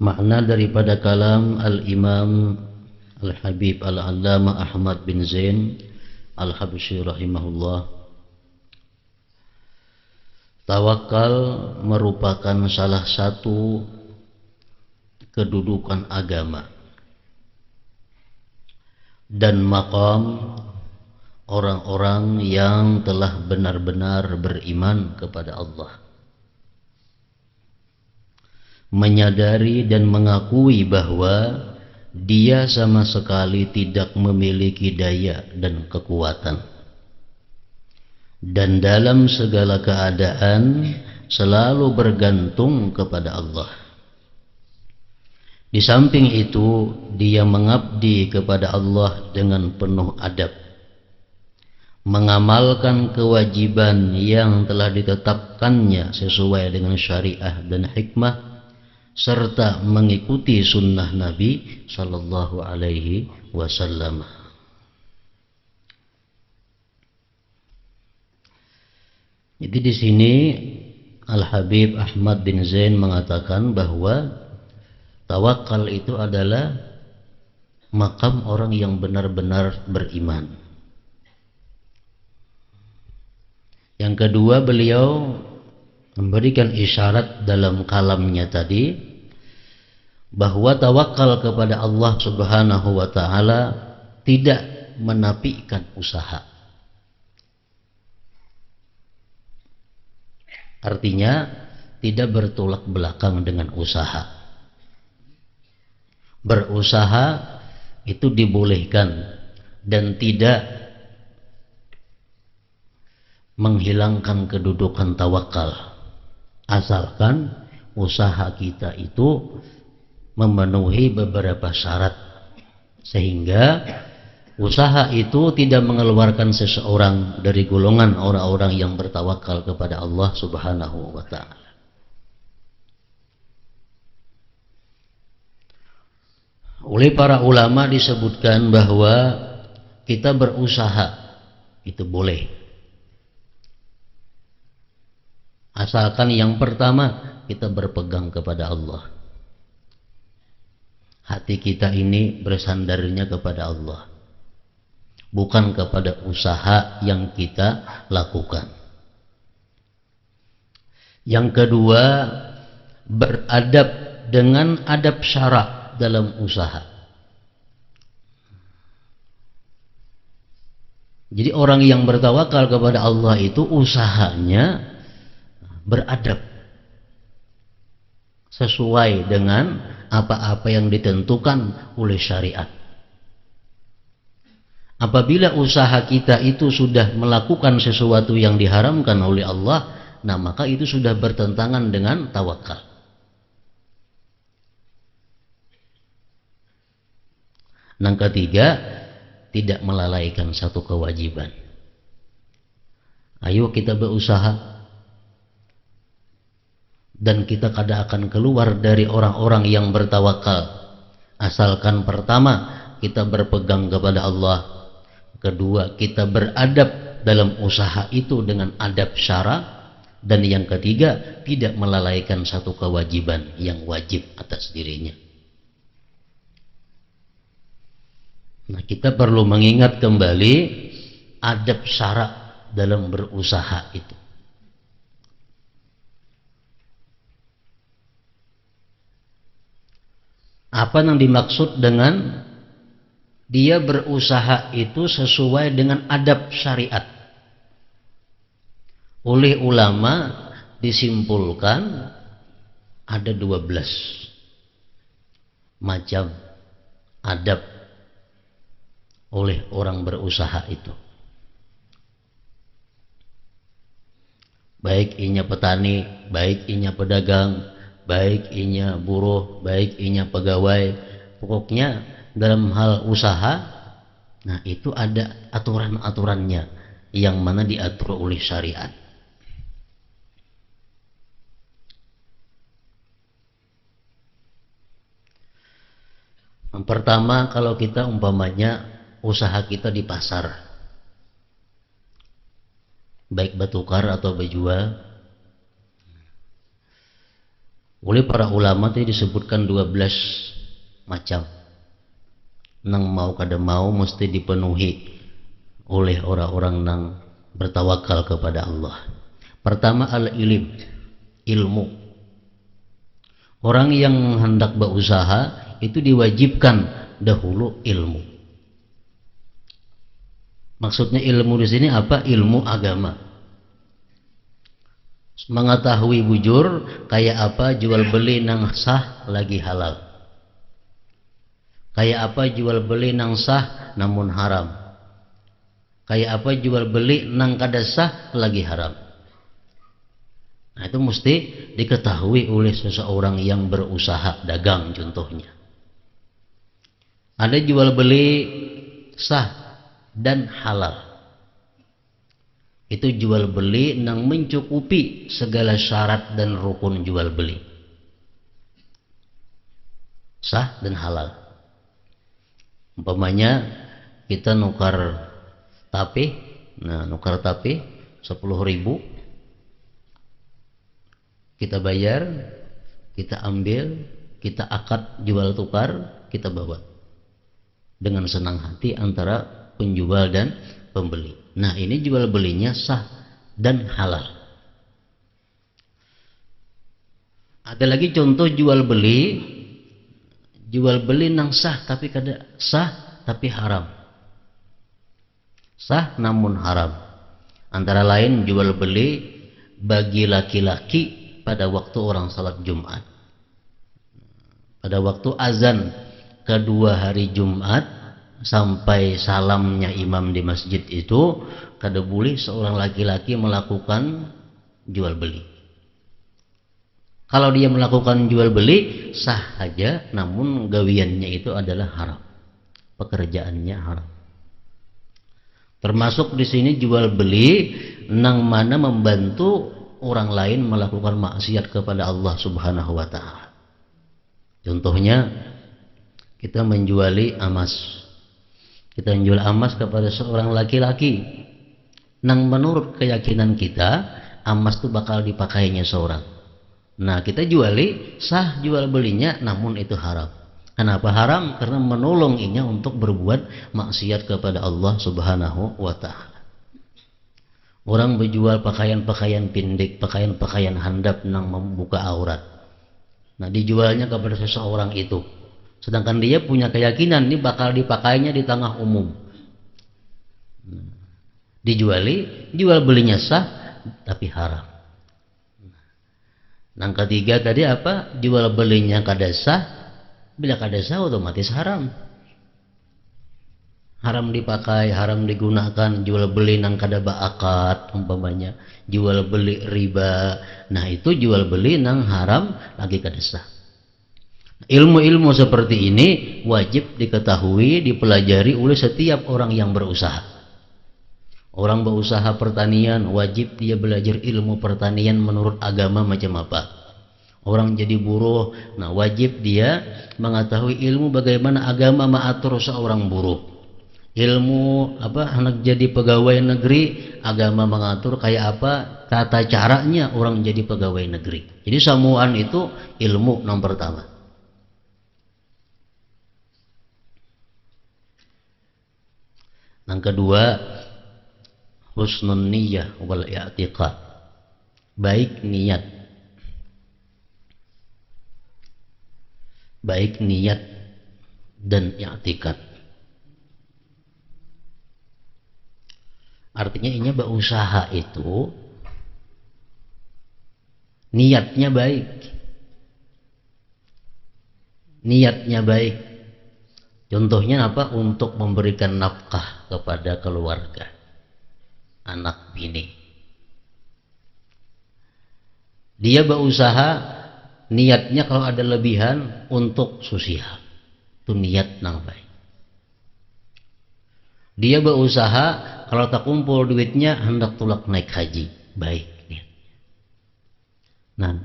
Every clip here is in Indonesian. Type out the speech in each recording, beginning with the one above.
Makna daripada kalam Al-Imam Al-Habib Al-Allamah Ahmad bin Zain Al-Habsyi rahimahullah, tawakal merupakan salah satu kedudukan agama dan maqam orang-orang yang telah benar-benar beriman kepada Allah, menyadari dan mengakui bahwa dia sama sekali tidak memiliki daya dan kekuatan, dan dalam segala keadaan selalu bergantung kepada Allah. Di samping itu, dia mengabdi kepada Allah dengan penuh adab, mengamalkan kewajiban yang telah ditetapkannya sesuai dengan syariah dan hikmah, serta mengikuti sunnah Nabi Sallallahu Alaihi Wasallam. Jadi di sini Al-Habib Ahmad bin Zain mengatakan bahwa tawakal itu adalah makam orang yang benar-benar beriman. Yang kedua, beliau memberikan isyarat dalam kalamnya tadi bahwa tawakal kepada Allah Subhanahu wa taala tidak menafikan usaha. Artinya tidak bertolak belakang dengan usaha. Berusaha itu dibolehkan dan tidak menghilangkan kedudukan tawakal, asalkan usaha kita itu memenuhi beberapa syarat, sehingga usaha itu tidak mengeluarkan seseorang dari golongan orang-orang yang bertawakal kepada Allah Subhanahu wa ta'ala. Oleh para ulama disebutkan bahwa kita berusaha itu boleh, asalkan yang pertama kita berpegang kepada Allah. Hati kita ini bersandarnya kepada Allah, bukan kepada usaha yang kita lakukan. Yang kedua, beradab dengan adab syara' dalam usaha. Jadi orang yang bertawakal kepada Allah itu usahanya beradab sesuai dengan apa-apa yang ditentukan oleh syariat. Apabila usaha kita itu sudah melakukan sesuatu yang diharamkan oleh Allah, nah maka itu sudah bertentangan dengan tawakal. Yang ketiga, tidak melalaikan satu kewajiban. Ayo kita berusaha, dan kita kada akan keluar dari orang-orang yang bertawakal, asalkan pertama kita berpegang kepada Allah, kedua kita beradab dalam usaha itu dengan adab syara, dan yang ketiga tidak melalaikan satu kewajiban yang wajib atas dirinya. Nah, kita perlu mengingat kembali adab syara dalam berusaha itu. Apa yang dimaksud dengan dia berusaha itu sesuai dengan adab syariat? Oleh ulama disimpulkan ada 12 macam adab oleh orang berusaha itu. Baik inya petani, baik inya pedagang, baik inya buruh, baik inya pegawai, pokoknya dalam hal usaha, nah itu ada aturan-aturannya yang mana diatur oleh syariat. Yang pertama, kalau kita umpamanya usaha kita di pasar, baik bertukar atau berjual, Oleh para ulama tadi disebutkan 12 macam. Nang mau kada mau mesti dipenuhi oleh orang-orang nang bertawakal kepada Allah. Pertama al-ilm, ilmu. Orang yang hendak berusaha itu diwajibkan dahulu ilmu. Maksudnya ilmu di sini apa? Ilmu agama. Mengetahui bujur kayak apa jual beli nang sah lagi halal. Kayak apa jual beli nang sah namun haram. Kayak apa jual beli nang kada sah lagi haram. Nah, itu mesti diketahui oleh seseorang yang berusaha dagang contohnya. Ada jual beli sah dan halal. Itu jual beli nang mencukupi segala syarat dan rukun jual beli. Sah dan halal. Umpamanya kita nukar tape, nah nukar tape 10.000, kita bayar, kita ambil, kita akad jual tukar, kita bawa dengan senang hati antara penjual dan pembeli. Nah, ini jual belinya sah dan halal. Ada lagi contoh jual beli nang sah tapi kada sah tapi haram. Sah namun haram. Antara lain jual beli bagi laki-laki pada waktu orang salat Jumat. Pada waktu azan kedua hari Jumat sampai salamnya imam di masjid itu kada boleh seorang laki-laki melakukan jual beli. Kalau dia melakukan jual beli sah saja, namun gawiannya itu adalah haram. Pekerjaannya haram. Termasuk di sini jual beli nang mana membantu orang lain melakukan maksiat kepada Allah Subhanahu wa taala. Contohnya kita menjuali emas. Kita menjual emas kepada seorang laki-laki. Nang menurut keyakinan kita, emas itu bakal dipakainya seorang. Nah, kita juali, sah jual belinya, namun itu haram. Kenapa haram? Karena menolonginya untuk berbuat maksiat kepada Allah Subhanahu wa taala. Orang berjual pakaian-pakaian pendek, pakaian-pakaian handap nang membuka aurat. Nah, dijualnya kepada seseorang itu. Sedangkan dia punya keyakinan ini bakal dipakainya di tengah umum. Dijuali, jual belinya sah tapi haram. Yang ketiga tadi apa? Jual belinya kada sah. Bila kada sah otomatis haram. Haram dipakai, haram digunakan. Jual beli nang kada baakad umpamanya. Jual beli riba. Nah, itu jual beli nang haram lagi kada sah. Ilmu-ilmu seperti ini wajib diketahui, dipelajari oleh setiap orang yang berusaha. Orang berusaha pertanian wajib dia belajar ilmu pertanian menurut agama macam apa. Orang jadi buruh, nah wajib dia mengetahui ilmu bagaimana agama mengatur seorang buruh. Ilmu apa anak jadi pegawai negeri, agama mengatur kayak apa tata caranya orang jadi pegawai negeri. Jadi samuan itu ilmu nomor pertama. Yang kedua, husnun niyyah wal i'tiqad. Baik niat. Baik niat dan i'tiqad. Artinya ini berusaha itu niatnya baik. Niatnya baik. Contohnya apa? Untuk memberikan nafkah kepada keluarga. Anak bini. Dia berusaha niatnya kalau ada lebihan untuk sosial. Itu niat nang baik. Dia berusaha kalau tak kumpul duitnya hendak tulak naik haji. Baik niatnya. Nah,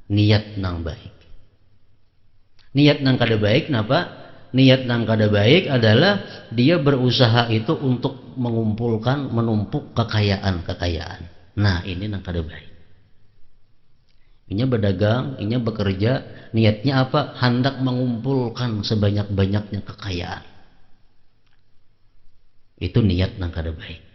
niat nang baik. Niat nang kada baik kenapa? Niat nang kada baik adalah dia berusaha itu untuk mengumpulkan, menumpuk kekayaan. Nah, ini nang kada baik. Inya berdagang, inya bekerja, niatnya apa? Hendak mengumpulkan sebanyak-banyaknya kekayaan. Itu niat nang kada baik.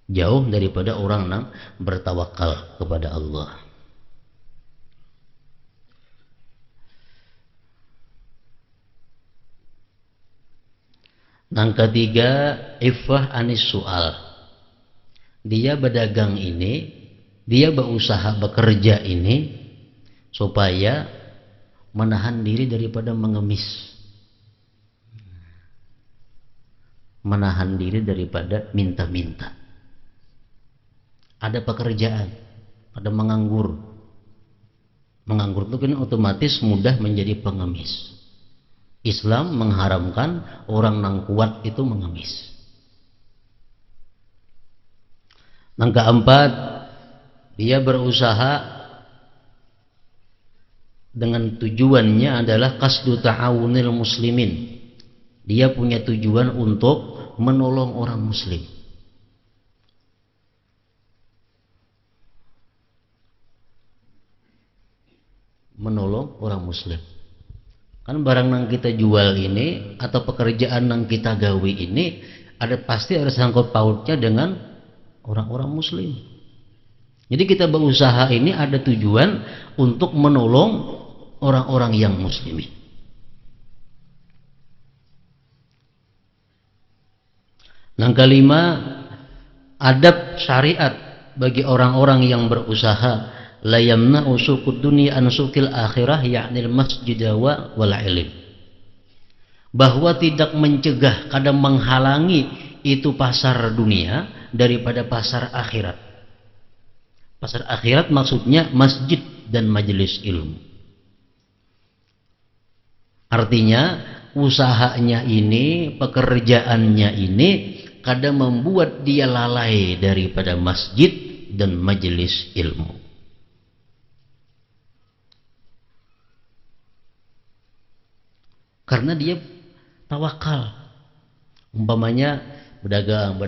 Jauh daripada orang nang bertawakal kepada Allah. Nang ketiga, iffah anis soal. Dia berdagang ini, dia berusaha bekerja ini supaya menahan diri daripada mengemis, menahan diri daripada minta-minta. Ada pekerjaan, ada menganggur. Menganggur itu kan otomatis mudah menjadi pengemis. Islam mengharamkan orang nang kuat itu mengemis. Yang keempat, dia berusaha dengan tujuannya adalah qasdu ta'awunil muslimin. Dia punya tujuan untuk menolong orang muslim. Menolong orang muslim. Kan barang yang kita jual ini atau pekerjaan yang kita gawe ini pasti ada sangkut pautnya dengan orang-orang muslim. Jadi kita berusaha ini ada tujuan untuk menolong orang-orang yang muslimin. Yang kelima, adab syariat bagi orang-orang yang berusaha. La yamna'u suqud dunya an suqil akhirah ya'nil masjid wal ilm. Bahwa tidak mencegah, kadang menghalangi itu pasar dunia daripada pasar akhirat. Pasar akhirat maksudnya masjid dan majelis ilmu. Artinya usahanya ini, pekerjaannya ini kadang membuat dia lalai daripada masjid dan majelis ilmu. Karena dia tawakal. Umpamanya berdagang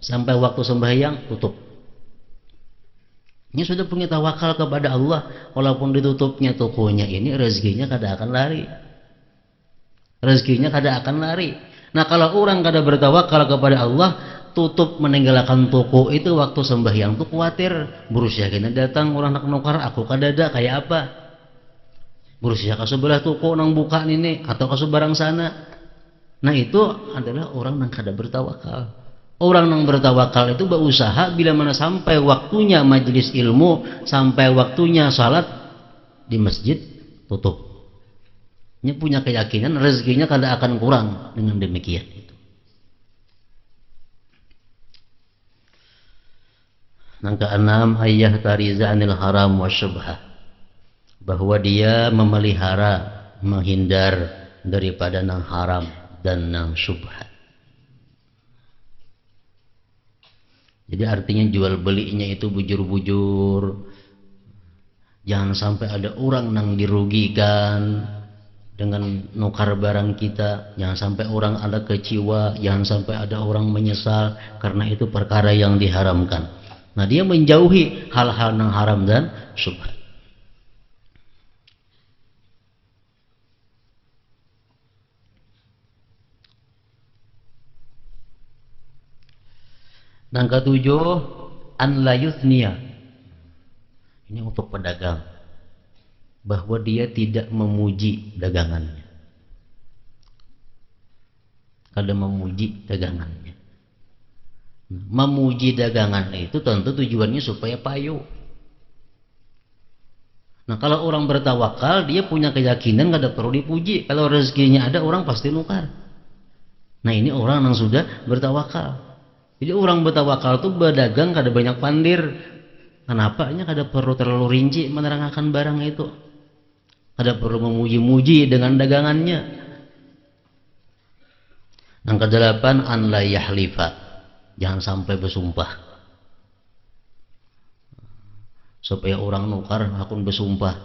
sampai waktu sembahyang tutup. Ini sudah punya tawakal kepada Allah, walaupun ditutupnya tokonya ini rezekinya kada akan lari. Rezekinya kada akan lari. Nah, kalau orang kada bertawakal kepada Allah, tutup meninggalkan toko itu waktu sembahyang tuh khawatir, berusia kena datang orang nak nukar, aku kada ada kayak apa? Berusia ke sebelah toko nang buka ini atau ke seberang sana. Nah, itu adalah orang yang kada bertawakal. Orang yang bertawakal itu berusaha bila mana sampai waktunya majelis ilmu, sampai waktunya salat di masjid tutup. Dia punya keyakinan rezekinya kada akan kurang dengan demikian itu. Yang keenam, ayah tariza anil haram wa syubhah. Bahwa dia memelihara, menghindar daripada nang haram dan nang syubhat. Jadi artinya jual belinya itu bujur-bujur. Jangan sampai ada orang nang dirugikan dengan nukar barang kita. Jangan sampai orang ada kecewa, jangan sampai ada orang menyesal karena itu perkara yang diharamkan. Nah, dia menjauhi hal-hal nang haram dan syubhat. Yang ketujuh, an la yuthniya. Ini untuk pedagang, bahwa dia tidak memuji dagangannya. Kada memuji dagangannya. Memuji dagangan itu tentu tujuannya supaya payu. Nah, kalau orang bertawakal, dia punya keyakinan kada perlu dipuji. Kalau rezekinya ada, orang pasti nukar. Nah, ini orang yang sudah bertawakal. Jadi orang bertawakal itu berdagang kada banyak pandir. Kenapa? Nya kada perlu terlalu rinci menerangkan barang itu. Kada perlu memuji-muji dengan dagangannya. Yang kedelapan, an la yahlifa. Jangan sampai bersumpah. Supaya orang nukar akun bersumpah.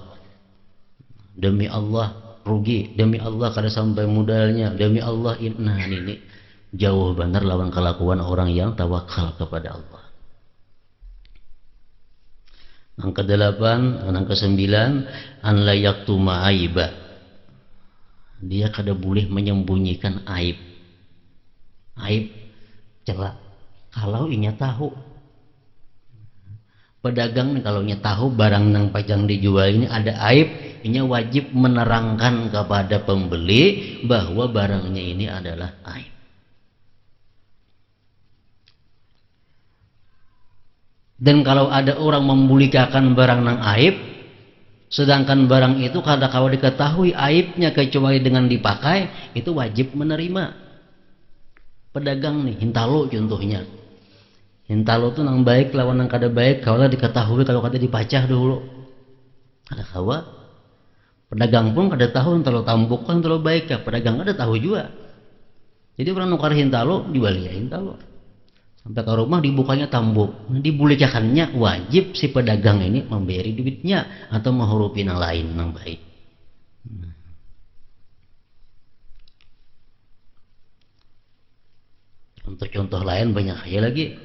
Demi Allah rugi, demi Allah kada sampai modalnya, demi Allah ini. Jauh benar lawan kelakuan orang yang tawakal kepada Allah. Yang ke-8, yang ke-9, an la yaktuma aiba. Dia kada boleh menyembunyikan aib. Aib celah. Kalau inya tahu, pedagang nih kalau inya tahu barang nang pajang dijual ini ada aib, inya wajib menerangkan kepada pembeli bahwa barangnya ini adalah aib. Dan kalau ada orang membulikakan barang nang aib, sedangkan barang itu kalau diketahui aibnya kecuali dengan dipakai, itu wajib menerima. Pedagang nih, hintalo contohnya. Hintalo tuh nang baik lawan nang kada baik, kalau diketahui kalau kada dipacah dulu. Ada kawa. Pedagang pun kada tahu hintalo tambuk kan hintalo baik ya, pedagang kada tahu juga. Jadi orang nukar hintalo, jual ya hintalo. Sampai ke rumah dibukanya tambuk, dibulikakannya wajib si pedagang ini memberi duitnya atau menghurupi yang lain yang baik. Untuk contoh lain banyak aja lagi,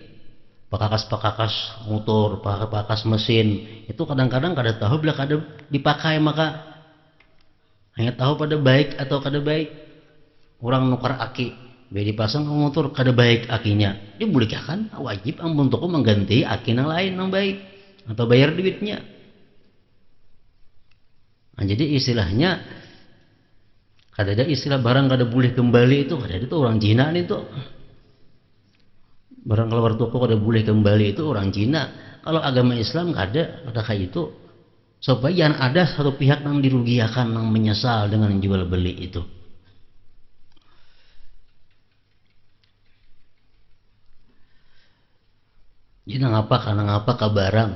pakakas motor, pakakas mesin itu kadang-kadang kada tahu bila kada dipakai, maka hanya tahu pada baik atau kada baik. Orang nukar aki biar dipasang ke motor kada baik akinya, dia bolehkan wajib ampun toko mengganti aki yang lain yang baik atau bayar duitnya. Nah, jadi istilahnya kada ada istilah barang kada boleh kembali, itu kada ada, itu orang Cina nih tuh. Barang keluar toko kada boleh kembali itu orang Cina. Kalau agama Islam kada kayak itu, supaya jangan ada satu pihak yang dirugikan, yang menyesal dengan jual beli itu. Jadi ngapa karena ngapa ke barang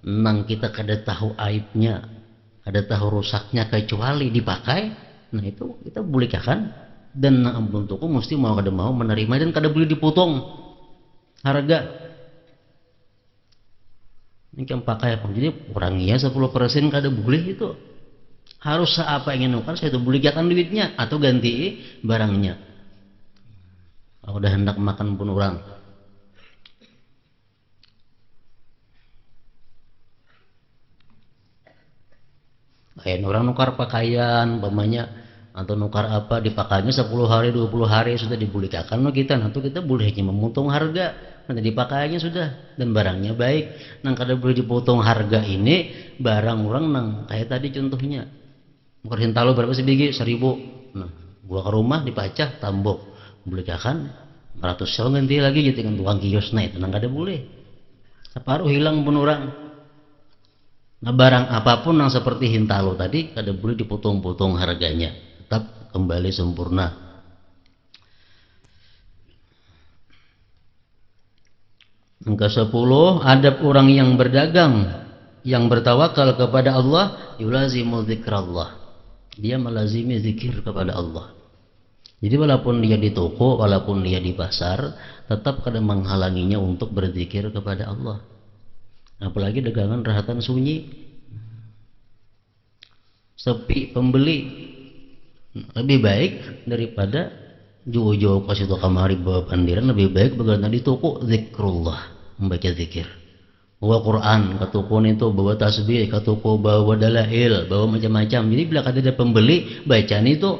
nang kita kada tahu aibnya, kada tahu rusaknya kecuali dipakai, nah itu kita bolehkan, dan nang ampun toko mesti mau kada mau menerima dan kada boleh dipotong harga. Ini kan pakai apa? Jadi kurangnya 10% kada boleh itu. Harus apa ingin nukar saya itu bolehkan duitnya atau ganti barangnya. Kalau udah hendak makan pun orang. Kayak orang nukar pakaian, umpamanya atau nukar apa dipakainya 10 hari 20 hari sudah dibulikakan no kita, nanti kita bolehnya memotong harga, nanti dipakainya sudah dan barangnya baik. Nang kada boleh dipotong harga ini barang orang nang kayak tadi contohnya nukar hintalo berapa sebiji 1000, nah gua ke rumah dipacah tambok bolehkan 100 sewa ganti lagi gitu kan tukang kios, nah itu nang kada boleh, separuh hilang pun orang. Nah barang apapun yang seperti hintalo tadi kada boleh dipotong-potong harganya, tetap kembali sempurna. Yang ke-10, adab orang yang berdagang yang bertawakal kepada Allah, yulazimu dzikrallah. Dia melazimi zikir kepada Allah. Jadi walaupun dia di toko, walaupun dia di pasar, tetap kada menghalanginya untuk berzikir kepada Allah. Apalagi dagangan rahatan sunyi, sepi pembeli, lebih baik daripada jauh-jauh ke situ kamari bawa pandiran, lebih baik bagaimana di toko zikrullah, membaca zikir, bawa Quran ke toko itu, bawa tasbih ke toko, bawa dalail, bawa macam-macam. Jadi bila ada pembeli bacaan itu.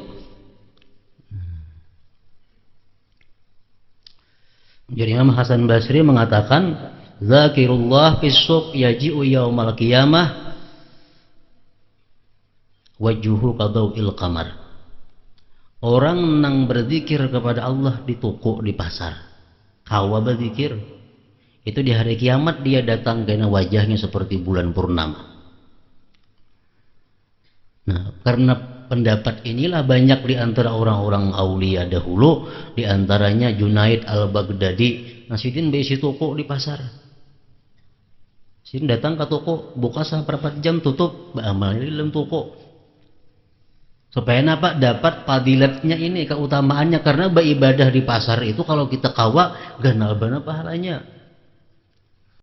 Jadi Imam Hasan Basri mengatakan Zakirullah fis-suq yaji'u yaumal qiyamah wajuhu kadau'il qamar. Orang nang berzikir kepada Allah di toko, di pasar, kawa berzikir, itu di hari kiamat dia datang karena wajahnya seperti bulan purnama. Nah, karena pendapat inilah banyak di antara orang-orang aulia dahulu, di antaranya Junaid al-Baghdadi, Nasidin besi toko di pasar. Sini datang ke toko, buka seberapa jam tutup, beramal di dalam toko. Supaya apa? Dapat fadilatnya ini, keutamaannya, karena beribadah di pasar itu kalau kita kawa ganal bana pahalanya.